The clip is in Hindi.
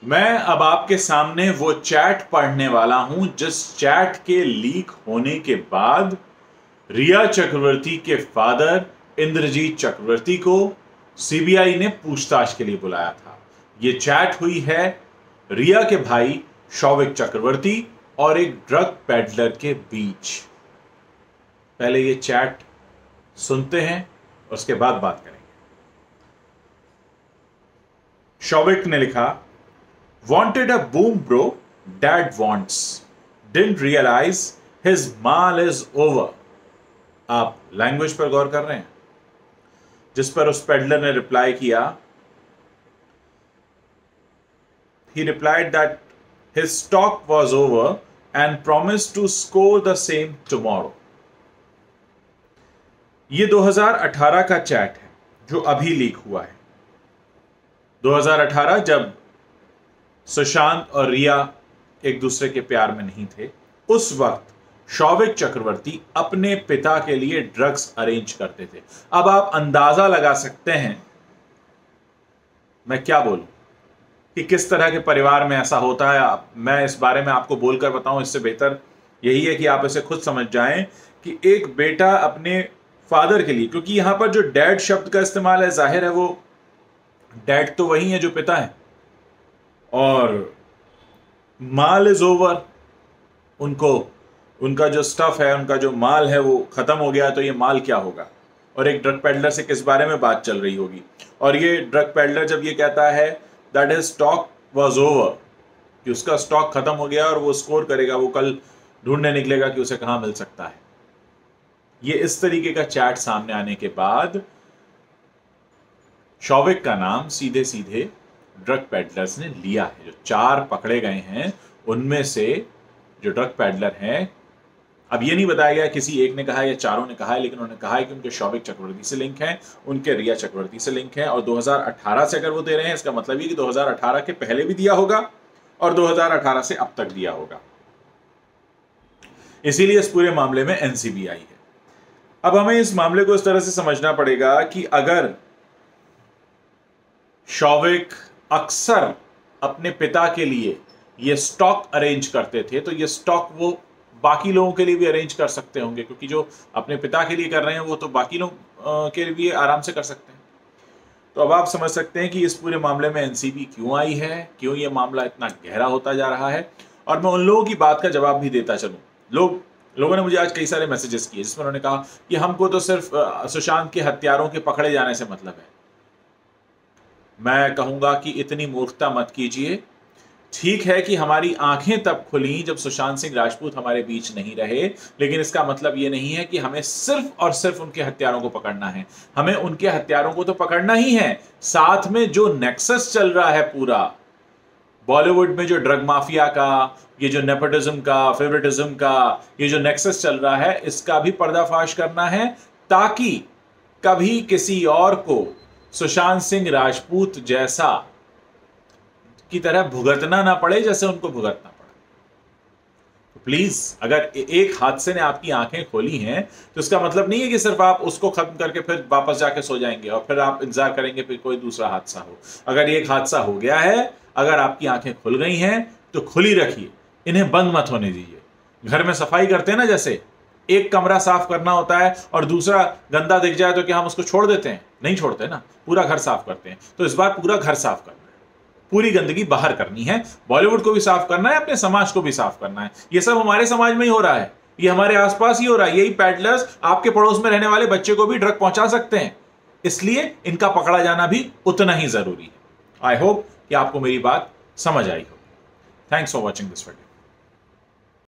मैं अब आपके सामने वो चैट पढ़ने वाला हूं जिस चैट के लीक होने के बाद रिया चक्रवर्ती के फादर इंद्रजीत चक्रवर्ती को सीबीआई ने पूछताछ के लिए बुलाया था। ये चैट हुई है रिया के भाई शौविक चक्रवर्ती और एक ड्रग पेडलर के बीच। पहले ये चैट सुनते हैं, उसके बाद बात करेंगे। शौविक ने लिखा, Wanted a boom bro, dad wants. Didn't realize his mal is over. आप लैंग्वेज पर गौर कर रहे हैं? जिस पर उस पेडलर ने रिप्लाई किया, he replied that his stock was over and promised to score the same tomorrow. ये 2018 का चैट है जो अभी लीक हुआ है। 2018 जब सुशांत और रिया एक दूसरे के प्यार में नहीं थे, उस वक्त शौविक चक्रवर्ती अपने पिता के लिए ड्रग्स अरेंज करते थे। अब आप अंदाजा लगा सकते हैं मैं क्या बोलूं कि किस तरह के परिवार में ऐसा होता है। मैं इस बारे में आपको बोलकर बताऊं, इससे बेहतर यही है कि आप इसे खुद समझ जाएं कि एक बेटा अपने फादर के लिए, क्योंकि यहां पर जो डैड शब्द का इस्तेमाल है, जाहिर है वो डैड तो वही है जो पिता है, और माल इज ओवर, उनका जो स्टफ है, उनका जो माल है वो खत्म हो गया, तो ये माल क्या होगा। और एक ड्रग पेडलर से किस बारे में बात चल रही होगी। और ये ड्रग पेडलर जब ये कहता है that his stock was over, कि उसका स्टॉक खत्म हो गया और वो स्कोर करेगा, वो कल ढूंढने निकलेगा कि उसे कहां मिल सकता है। ये इस तरीके का चैट सामने आने के बाद शौविक का नाम सीधे सीधे ड्रग पेडलर्स ने लिया है। जो 4 पकड़े गए हैं उनमें से जो ड्रग पेडलर हैं, अब ये नहीं बताया गया किसी एक ने कहा या चारों ने कहा है, लेकिन उन्होंने कहा है कि उनके शौविक चक्रवर्ती से लिंक है, उनके रिया चक्रवर्ती से लिंक है, और 2018 से अगर वो दे रहे हैं, इसका मतलब ये कि 2018 के पहले भी दिया होगा और 2018 से अब तक दिया होगा। इसीलिए इस पूरे मामले में एनसीबी आई है। अब हमें इस मामले को इस तरह से समझना पड़ेगा कि अगर शौविक अक्सर अपने पिता के लिए ये स्टॉक अरेंज करते थे, तो ये स्टॉक वो बाकी लोगों के लिए भी अरेंज कर सकते होंगे, क्योंकि जो अपने पिता के लिए कर रहे हैं वो तो बाकी लोग के लिए भी आराम से कर सकते हैं। तो अब आप समझ सकते हैं कि इस पूरे मामले में एनसीबी क्यों आई है, क्यों ये मामला इतना गहरा होता जा रहा है। और मैं उन लोगों की बात का जवाब भी देता चलूं। लोगों ने मुझे आज कई सारे मैसेजेस किए जिसमें उन्होंने कहा कि हमको तो सिर्फ सुशांत के हत्यारों के पकड़े जाने से मतलब है। मैं कहूंगा कि इतनी मूर्खता मत कीजिए। ठीक है कि हमारी आंखें तब खुली जब सुशांत सिंह राजपूत हमारे बीच नहीं रहे, लेकिन इसका मतलब यह नहीं है कि हमें सिर्फ और सिर्फ उनके हत्यारों को पकड़ना है। हमें उनके हत्यारों को तो पकड़ना ही है, साथ में जो नेक्सस चल रहा है पूरा बॉलीवुड में, जो ड्रग माफिया का, ये जो नेपोटिज्म का, फेवरेटिज्म का ये जो नेक्सस चल रहा है, इसका भी पर्दाफाश करना है, ताकि कभी किसी और को सुशांत सिंह राजपूत जैसा की तरह भुगतना ना पड़े जैसे उनको भुगतना पड़ा। तो प्लीज, अगर एक हादसे ने आपकी आंखें खोली हैं तो इसका मतलब नहीं है कि सिर्फ आप उसको खत्म करके फिर वापस जाके सो जाएंगे और फिर आप इंतजार करेंगे फिर कोई दूसरा हादसा हो। अगर एक हादसा हो गया है, अगर आपकी आंखें खुल गई हैं तो खुली रखिए, इन्हें बंद मत होने दीजिए। घर में सफाई करते हैं ना, जैसे एक कमरा साफ करना होता है और दूसरा गंदा दिख जाए तो क्या हम उसको छोड़ देते हैं? नहीं छोड़ते ना, पूरा घर साफ करते हैं। तो इस बार पूरा घर साफ करना है, पूरी गंदगी बाहर करनी है। बॉलीवुड को भी साफ करना है, अपने समाज को भी साफ करना है। ये सब हमारे समाज में ही हो रहा है, ये हमारे आसपास ही हो रहा है। यही पेडलर्स आपके पड़ोस में रहने वाले बच्चे को भी ड्रग पहुंचा सकते हैं, इसलिए इनका पकड़ा जाना भी उतना ही जरूरी है। आई होप कि आपको मेरी बात समझ आई हो। Thanks for watching this video.